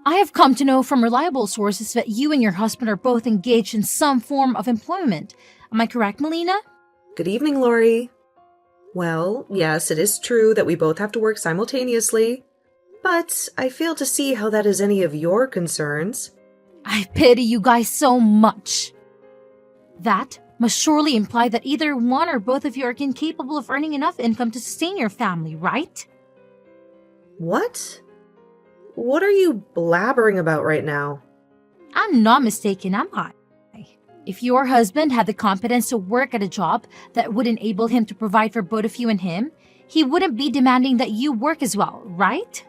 I have come to know from reliable sources that you and your husband are both engaged in some form of employment. Am I correct, Melina? Good evening, Lori. Well, yes, it is true that we both have to work simultaneously, but I fail to see how that is any of your concerns. I pity you guys so much. That must surely imply that either one or both of you are incapable of earning enough income to sustain your family, right? What? What are you blabbering about right now? I'm not mistaken, am I? If your husband had the competence to work at a job that would enable him to provide for both of you and him, he wouldn't be demanding that you work as well, right?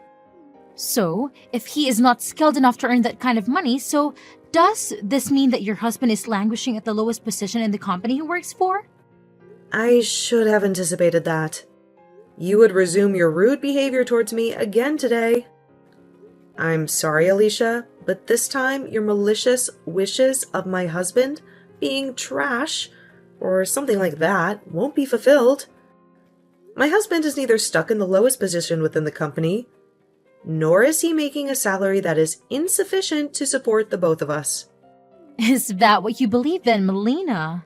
So, if he is not skilled enough to earn that kind of money, so does this mean that your husband is languishing at the lowest position in the company he works for? I should have anticipated that. You would resume your rude behavior towards me again today. I'm sorry, Alicia, but this time your malicious wishes of my husband being trash, or something like that, won't be fulfilled. My husband is neither stuck in the lowest position within the company, nor is he making a salary that is insufficient to support the both of us. Is that what you believe then, Melina?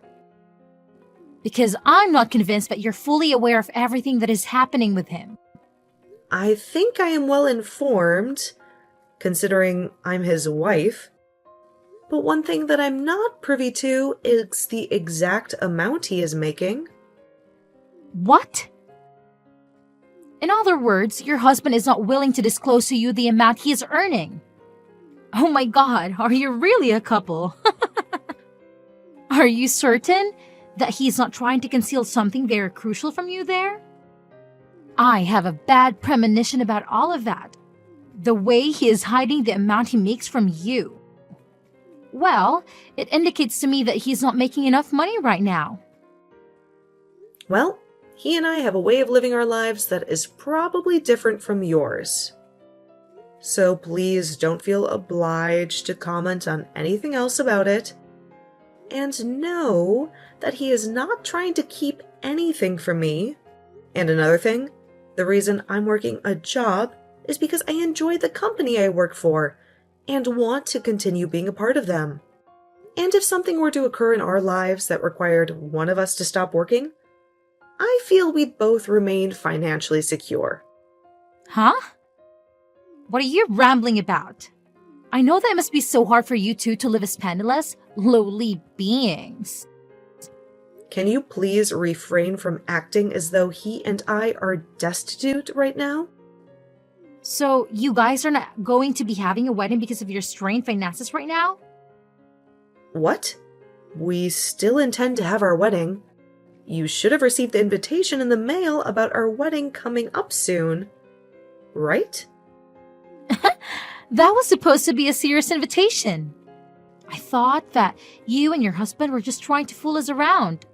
Because I'm not convinced that you're fully aware of everything that is happening with him. I think I am well informed, considering I'm his wife. But one thing that I'm not privy to is the exact amount he is making. What? In other words, your husband is not willing to disclose to you the amount he is earning. Oh my god, are you really a couple? Are you certain that he's not trying to conceal something very crucial from you there? I have a bad premonition about all of that. The way he is hiding the amount he makes from you. Well, it indicates to me that he's not making enough money right now. Well, he and I have a way of living our lives that is probably different from yours. So please don't feel obliged to comment on anything else about it. And know that he is not trying to keep anything from me. And another thing, the reason I'm working a job is because I enjoy the company I work for and want to continue being a part of them. And if something were to occur in our lives that required one of us to stop working, I feel we'd both remain financially secure. Huh? What are you rambling about? I know that it must be so hard for you two to live as penniless, lowly beings. Can you please refrain from acting as though he and I are destitute right now? So, you guys are not going to be having a wedding because of your strained finances right now? What? We still intend to have our wedding. You should have received the invitation in the mail about our wedding coming up soon. Right? That was supposed to be a serious invitation. I thought that you and your husband were just trying to fool us around.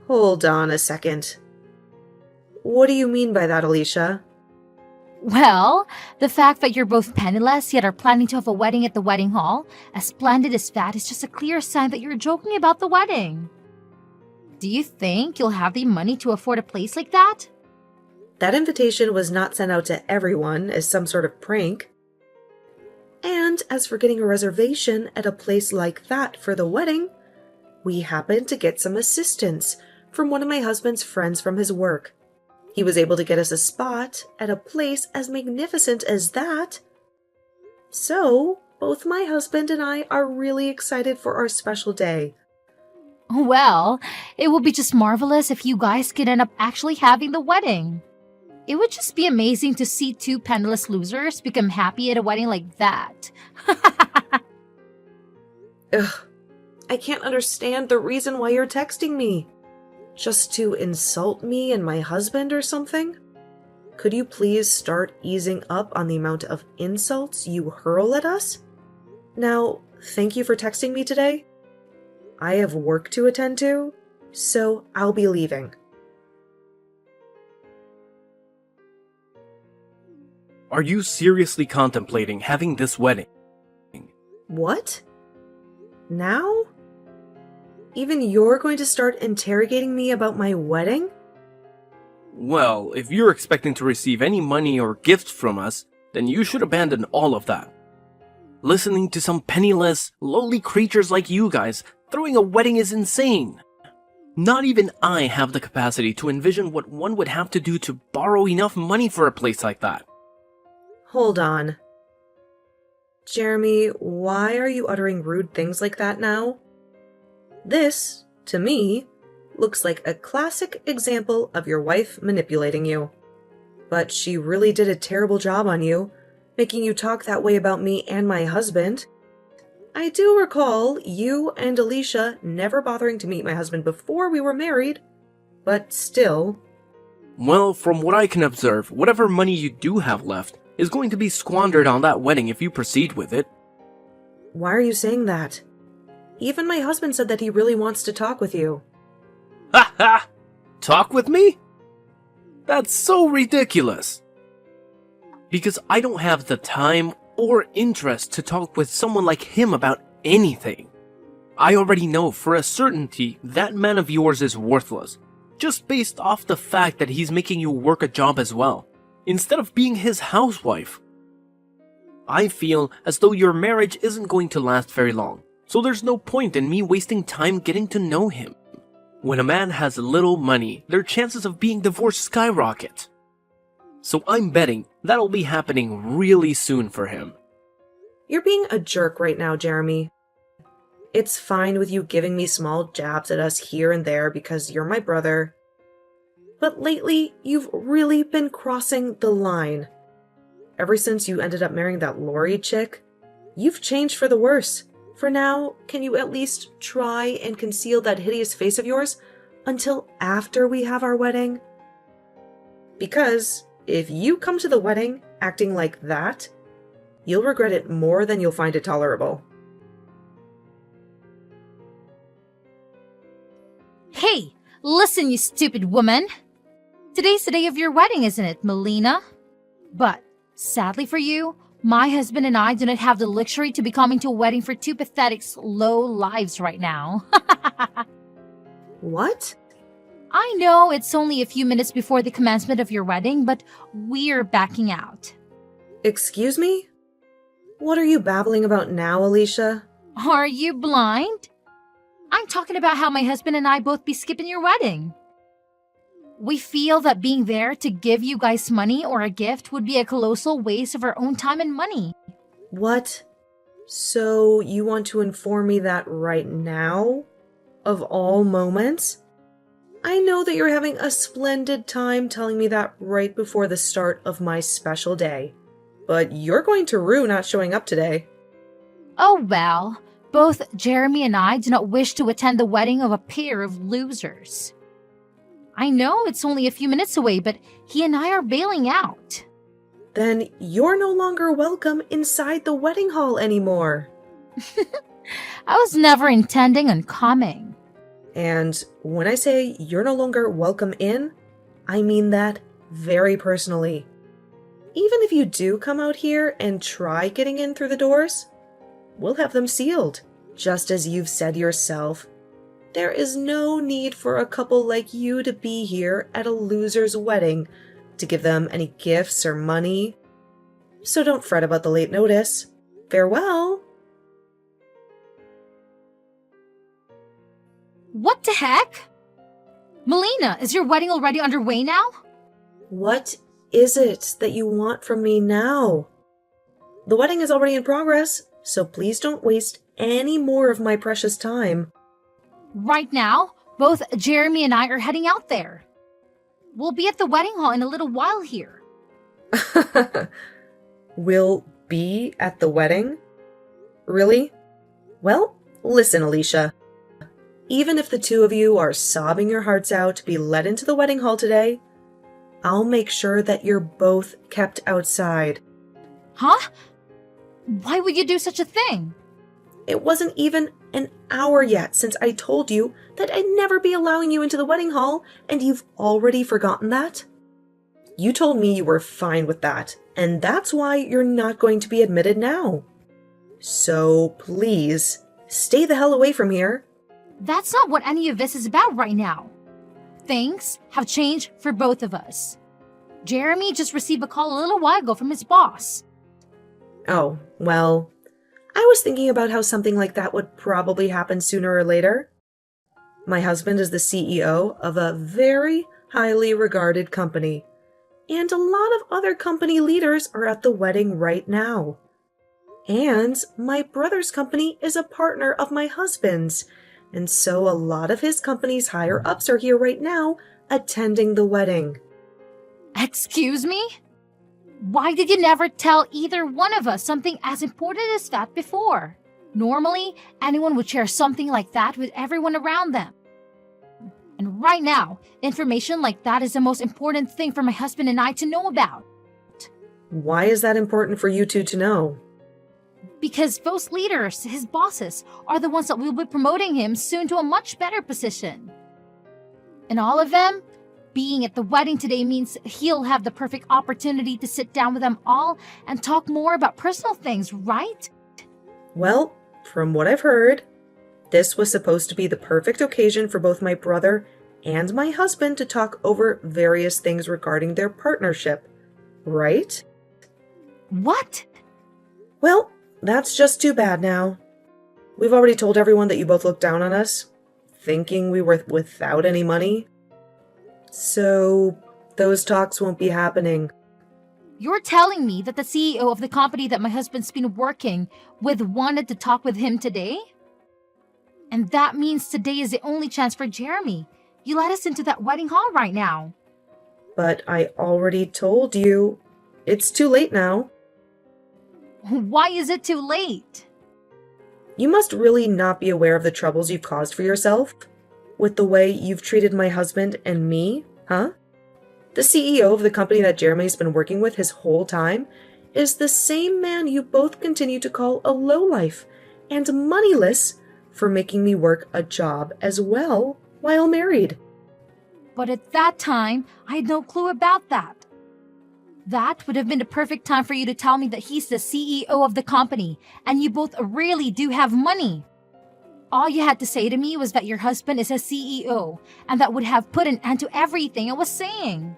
Hold on a second. What do you mean by that, Alicia? Well, the fact that you're both penniless yet are planning to have a wedding at the wedding hall, as splendid as that, is just a clear sign that you're joking about the wedding. Do you think you'll have the money to afford a place like that? That invitation was not sent out to everyone as some sort of prank. And as for getting a reservation at a place like that for the wedding, we happened to get some assistance from one of my husband's friends from his work. He was able to get us a spot at a place as magnificent as that. So, both my husband and I are really excited for our special day. Well, it will be just marvelous if you guys could end up actually having the wedding. It would just be amazing to see two penniless losers become happy at a wedding like that. Ugh, I can't understand the reason why you're texting me. Just to insult me and my husband or something? Could you please start easing up on the amount of insults you hurl at us? Now, thank you for texting me today. I have work to attend to, so I'll be leaving. Are you seriously contemplating having this wedding? What? Now? Even you're going to start interrogating me about my wedding? Well, if you're expecting to receive any money or gifts from us, then you should abandon all of that. Listening to some penniless, lowly creatures like you guys throwing a wedding is insane. Not even I have the capacity to envision what one would have to do to borrow enough money for a place like that. Hold on. Jeremy, why are you uttering rude things like that now? This, to me, looks like a classic example of your wife manipulating you. But she really did a terrible job on you, making you talk that way about me and my husband. I do recall you and Alicia never bothering to meet my husband before we were married, but still. Well, from what I can observe, whatever money you do have left is going to be squandered on that wedding if you proceed with it. Why are you saying that? Even my husband said that he really wants to talk with you. Ha ha! Talk with me? That's so ridiculous. Because I don't have the time or interest to talk with someone like him about anything. I already know for a certainty that man of yours is worthless, just based off the fact that he's making you work a job as well, instead of being his housewife. I feel as though your marriage isn't going to last very long, so there's no point in me wasting time getting to know him. When a man has little money, their chances of being divorced skyrocket. So I'm betting that'll be happening really soon for him. You're being a jerk right now, Jeremy. It's fine with you giving me small jabs at us here and there because you're my brother. But lately, you've really been crossing the line. Ever since you ended up marrying that Lori chick, you've changed for the worse. For now, can you at least try and conceal that hideous face of yours until after we have our wedding? Because if you come to the wedding acting like that, you'll regret it more than you'll find it tolerable. Hey, listen, you stupid woman. Today's the day of your wedding, isn't it, Melina? But, sadly for you, my husband and I do not have the luxury to be coming to a wedding for two pathetic, slow lives right now. What? I know it's only a few minutes before the commencement of your wedding, but we're backing out. Excuse me? What are you babbling about now, Alicia? Are you blind? I'm talking about how my husband and I both be skipping your wedding. We feel that being there to give you guys money or a gift would be a colossal waste of our own time and money. What? So you want to inform me that right now? Of all moments? I know that you're having a splendid time telling me that right before the start of my special day. But you're going to rue not showing up today. Oh well, both Jeremy and I do not wish to attend the wedding of a pair of losers. I know it's only a few minutes away, but he and I are bailing out. Then you're no longer welcome inside the wedding hall anymore. I was never intending on coming. And when I say you're no longer welcome in, I mean that very personally. Even if you do come out here and try getting in through the doors, we'll have them sealed. Just as you've said yourself, there is no need for a couple like you to be here at a loser's wedding to give them any gifts or money. So don't fret about the late notice. Farewell. What the heck? Melina, is your wedding already underway now? What is it that you want from me now? The wedding is already in progress, so please don't waste any more of my precious time. Right now, both Jeremy and I are heading out there. We'll be at the wedding hall in a little while here. Will be at the wedding? Really? Well, listen, Alicia. Even if the two of you are sobbing your hearts out to be led into the wedding hall today, I'll make sure that you're both kept outside. Huh? Why would you do such a thing? It wasn't even an hour yet since I told you that I'd never be allowing you into the wedding hall, and you've already forgotten that? You told me you were fine with that, and that's why you're not going to be admitted now. So please, stay the hell away from here. That's not what any of this is about right now. Things have changed for both of us. Jeremy just received a call a little while ago from his boss. Oh, well, I was thinking about how something like that would probably happen sooner or later. My husband is the CEO of a very highly regarded company, and a lot of other company leaders are at the wedding right now. And my brother's company is a partner of my husband's, and so a lot of his company's higher ups are here right now attending the wedding. Excuse me? Why did you never tell either one of us something as important as that before? Normally, anyone would share something like that with everyone around them. And right now, information like that is the most important thing for my husband and I to know about. Why is that important for you two to know? Because those leaders, his bosses, are the ones that will be promoting him soon to a much better position. And all of them, being at the wedding today means he'll have the perfect opportunity to sit down with them all and talk more about personal things, right? Well, from what I've heard, this was supposed to be the perfect occasion for both my brother and my husband to talk over various things regarding their partnership, right? What? Well, that's just too bad now. We've already told everyone that you both looked down on us, thinking we were without any money. So, those talks won't be happening. You're telling me that the CEO of the company that my husband's been working with wanted to talk with him today? And that means today is the only chance for Jeremy. You let us into that wedding hall right now. But I already told you, it's too late now. Why is it too late? You must really not be aware of the troubles you've caused for yourself with the way you've treated my husband and me, huh? The CEO of the company that Jeremy's been working with his whole time is the same man you both continue to call a lowlife and moneyless for making me work a job as well while married. But at that time, I had no clue about that. That would have been the perfect time for you to tell me that he's the CEO of the company and you both really do have money. All you had to say to me was that your husband is a CEO, and that would have put an end to everything I was saying.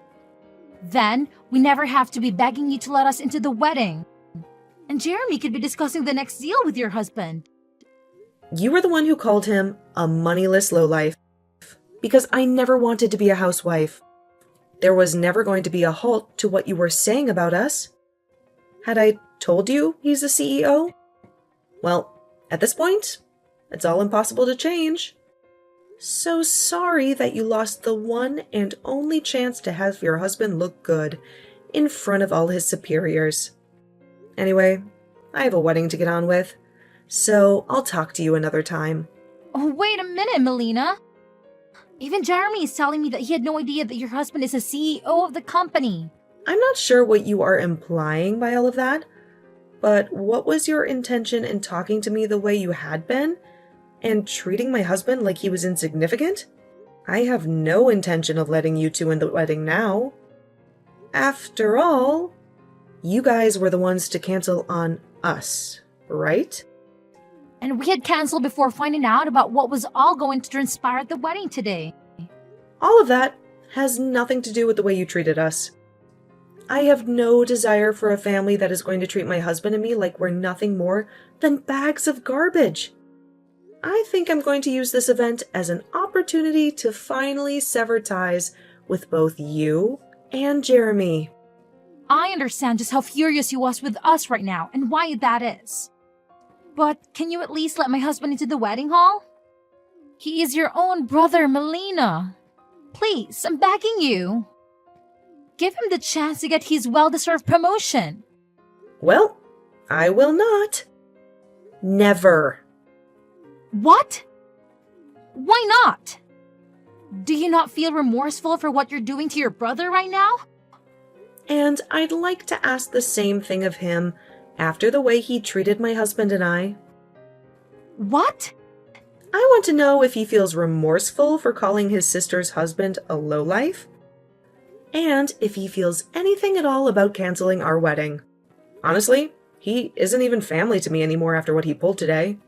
Then, we never have to be begging you to let us into the wedding. And Jeremy could be discussing the next deal with your husband. You were the one who called him a moneyless lowlife, because I never wanted to be a housewife. There was never going to be a halt to what you were saying about us. Had I told you he's the CEO? Well, at this point, it's all impossible to change. So sorry that you lost the one and only chance to have your husband look good in front of all his superiors. Anyway, I have a wedding to get on with, so I'll talk to you another time. Oh, wait a minute, Melina. Even Jeremy is telling me that he had no idea that your husband is a CEO of the company. I'm not sure what you are implying by all of that, but what was your intention in talking to me the way you had been? And treating my husband like he was insignificant? I have no intention of letting you two in the wedding now. After all, you guys were the ones to cancel on us, right? And we had canceled before finding out about what was all going to transpire at the wedding today. All of that has nothing to do with the way you treated us. I have no desire for a family that is going to treat my husband and me like we're nothing more than bags of garbage. I think I'm going to use this event as an opportunity to finally sever ties with both you and Jeremy. I understand just how furious you was with us right now and why that is. But can you at least let my husband into the wedding hall? He is your own brother, Melina. Please, I'm begging you. Give him the chance to get his well-deserved promotion. Well, I will not. Never. What? Why not? Do you not feel remorseful for what you're doing to your brother right now? And I'd like to ask the same thing of him after the way he treated my husband and I. What? I want to know if he feels remorseful for calling his sister's husband a lowlife, and if he feels anything at all about canceling our wedding. Honestly, he isn't even family to me anymore after what he pulled today.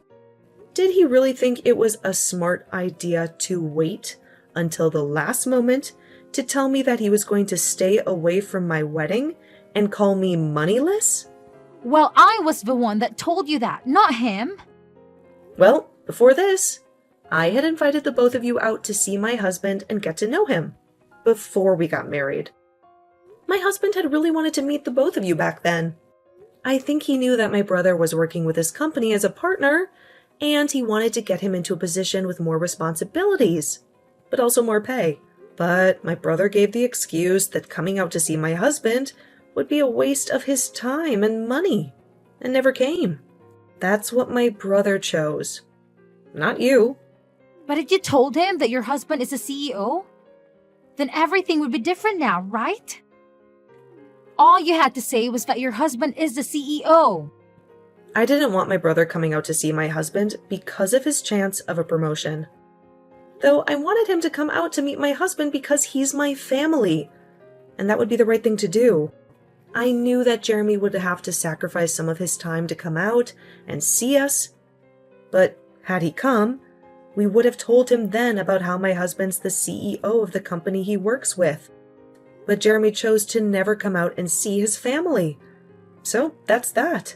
Did he really think it was a smart idea to wait until the last moment to tell me that he was going to stay away from my wedding and call me moneyless? Well, I was the one that told you that, not him. Well, before this, I had invited the both of you out to see my husband and get to know him before we got married. My husband had really wanted to meet the both of you back then. I think he knew that my brother was working with his company as a partner, and he wanted to get him into a position with more responsibilities, but also more pay. But my brother gave the excuse that coming out to see my husband would be a waste of his time and money, and never came. That's what my brother chose. Not you. But if you told him that your husband is a CEO, then everything would be different now, right? All you had to say was that your husband is the CEO. I didn't want my brother coming out to see my husband because of his chance of a promotion. Though I wanted him to come out to meet my husband because he's my family, and that would be the right thing to do. I knew that Jeremy would have to sacrifice some of his time to come out and see us, but had he come, we would have told him then about how my husband's the CEO of the company he works with. But Jeremy chose to never come out and see his family. So that's that.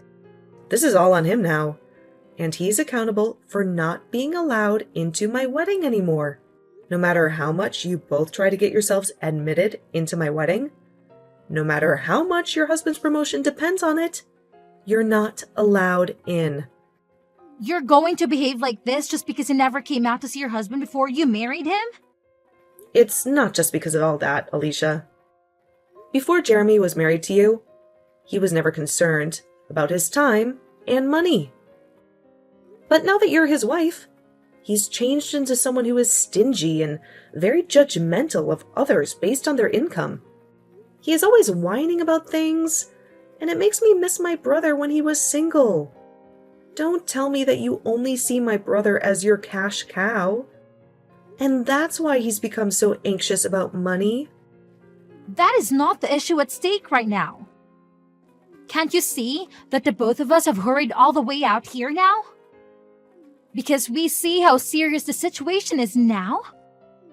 This is all on him now, and he's accountable for not being allowed into my wedding anymore. No matter how much you both try to get yourselves admitted into my wedding, no matter how much your husband's promotion depends on it, you're not allowed in. You're going to behave like this just because you never came out to see your husband before you married him? It's not just because of all that, Alicia. Before Jeremy was married to you, he was never concerned about his time and money. But now that you're his wife, he's changed into someone who is stingy and very judgmental of others based on their income. He is always whining about things, and it makes me miss my brother when he was single. Don't tell me that you only see my brother as your cash cow. And that's why he's become so anxious about money. That is not the issue at stake right now. Can't you see that the both of us have hurried all the way out here now? Because we see how serious the situation is now?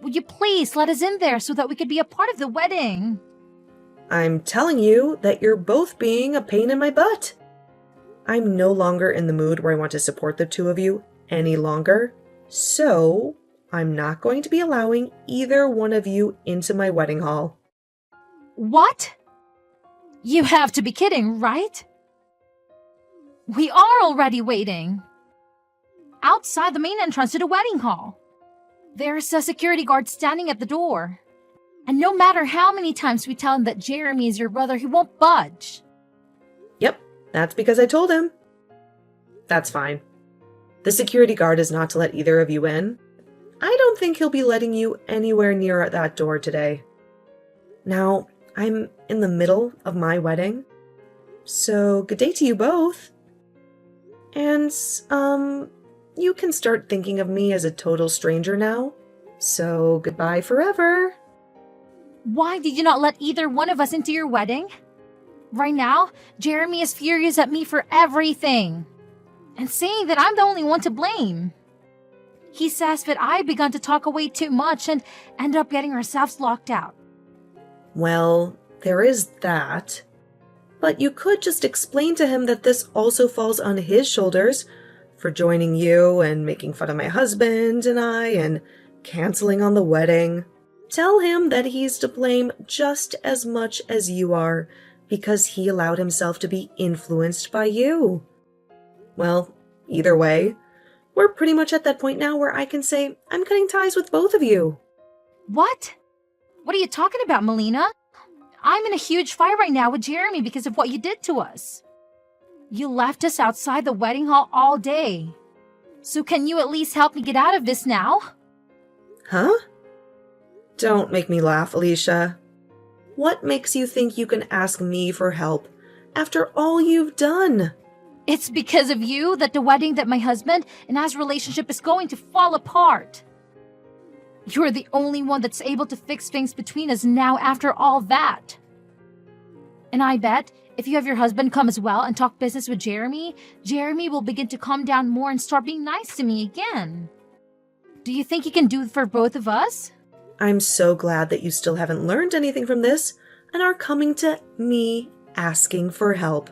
Would you please let us in there so that we could be a part of the wedding? I'm telling you that you're both being a pain in my butt. I'm no longer in the mood where I want to support the two of you any longer, so I'm not going to be allowing either one of you into my wedding hall. What? You have to be kidding, right? We are already waiting. Outside the main entrance to the wedding hall. There's a security guard standing at the door. And no matter how many times we tell him that Jeremy is your brother, he won't budge. Yep, that's because I told him. That's fine. The security guard is not to let either of you in. I don't think he'll be letting you anywhere near that door today. Now, I'm in the middle of my wedding, so good day to you both. And, you can start thinking of me as a total stranger now, so goodbye forever. Why did you not let either one of us into your wedding? Right now, Jeremy is furious at me for everything, and saying that I'm the only one to blame. He says that I begun to talk away too much and ended up getting ourselves locked out. Well, there is that. But you could just explain to him that this also falls on his shoulders for joining you and making fun of my husband and I and canceling on the wedding. Tell him that he's to blame just as much as you are because he allowed himself to be influenced by you. Well, either way, we're pretty much at that point now where I can say I'm cutting ties with both of you. What? What are you talking about, Melina? I'm in a huge fight right now with Jeremy because of what you did to us. You left us outside the wedding hall all day. So can you at least help me get out of this now? Huh? Don't make me laugh, Alicia. What makes you think you can ask me for help after all you've done? It's because of you that the wedding that my husband and I's relationship is going to fall apart. You're the only one that's able to fix things between us now after all that. And I bet if you have your husband come as well and talk business with Jeremy, Jeremy will begin to calm down more and start being nice to me again. Do you think he can do it for both of us? I'm so glad that you still haven't learned anything from this and are coming to me asking for help.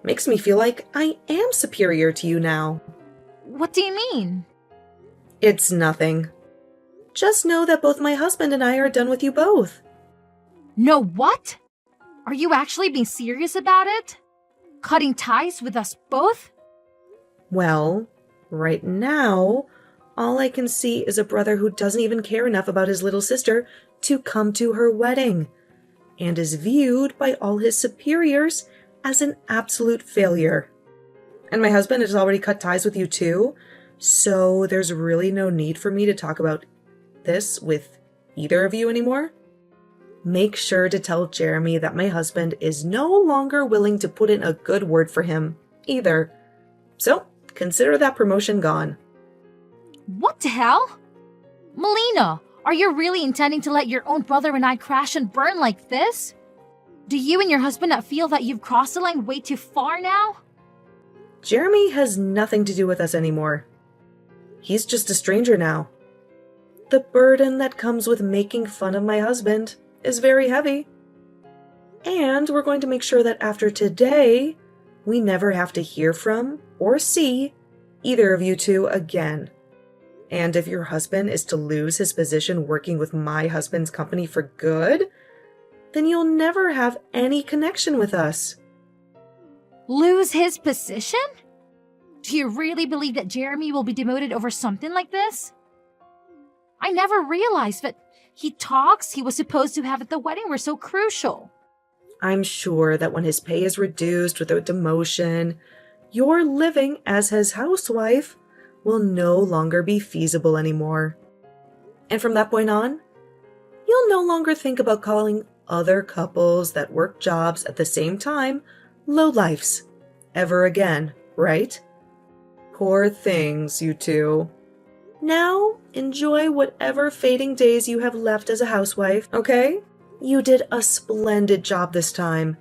Makes me feel like I am superior to you now. What do you mean? It's nothing. Just know that both my husband and I are done with you both. No, what? Are you actually being serious about it? Cutting ties with us both? Well, right now, all I can see is a brother who doesn't even care enough about his little sister to come to her wedding, and is viewed by all his superiors as an absolute failure. And my husband has already cut ties with you too, so there's really no need for me to talk about this with either of you anymore. Make sure to tell Jeremy that my husband is no longer willing to put in a good word for him either. So, consider that promotion gone. What the hell? Melina, are you really intending to let your own brother and I crash and burn like this? Do you and your husband not feel that you've crossed the line way too far now? Jeremy has nothing to do with us anymore. He's just a stranger now. The burden that comes with making fun of my husband is very heavy. And we're going to make sure that after today, we never have to hear from or see either of you two again. And if your husband is to lose his position working with my husband's company for good, then you'll never have any connection with us. Lose his position? Do you really believe that Jeremy will be demoted over something like this? I never realized that talks he was supposed to have at the wedding were so crucial. I'm sure that when his pay is reduced with a demotion, your living as his housewife will no longer be feasible anymore. And from that point on, you'll no longer think about calling other couples that work jobs at the same time lowlifes ever again, right? Poor things, you two. Now, enjoy whatever fading days you have left as a housewife, okay? You did a splendid job this time,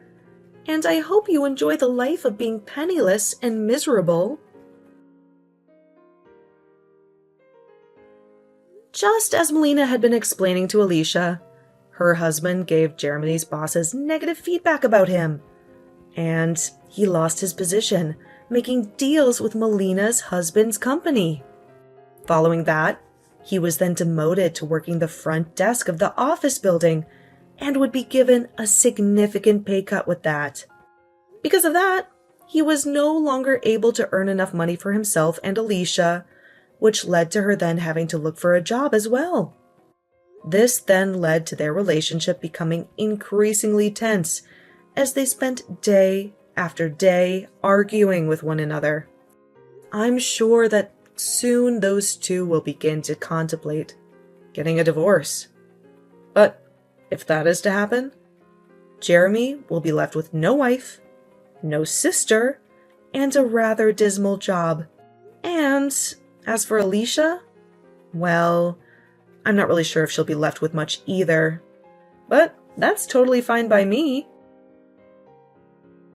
and I hope you enjoy the life of being penniless and miserable. Just as Melina had been explaining to Alicia, her husband gave Jeremy's bosses negative feedback about him, and he lost his position, making deals with Melina's husband's company. Following that, he was then demoted to working the front desk of the office building and would be given a significant pay cut with that. Because of that, he was no longer able to earn enough money for himself and Alicia, which led to her then having to look for a job as well. This then led to their relationship becoming increasingly tense as they spent day after day arguing with one another. I'm sure that soon those two will begin to contemplate getting a divorce. But if that is to happen, Jeremy will be left with no wife, no sister, and a rather dismal job. And as for Alicia, well, I'm not really sure if she'll be left with much either. But that's totally fine by me.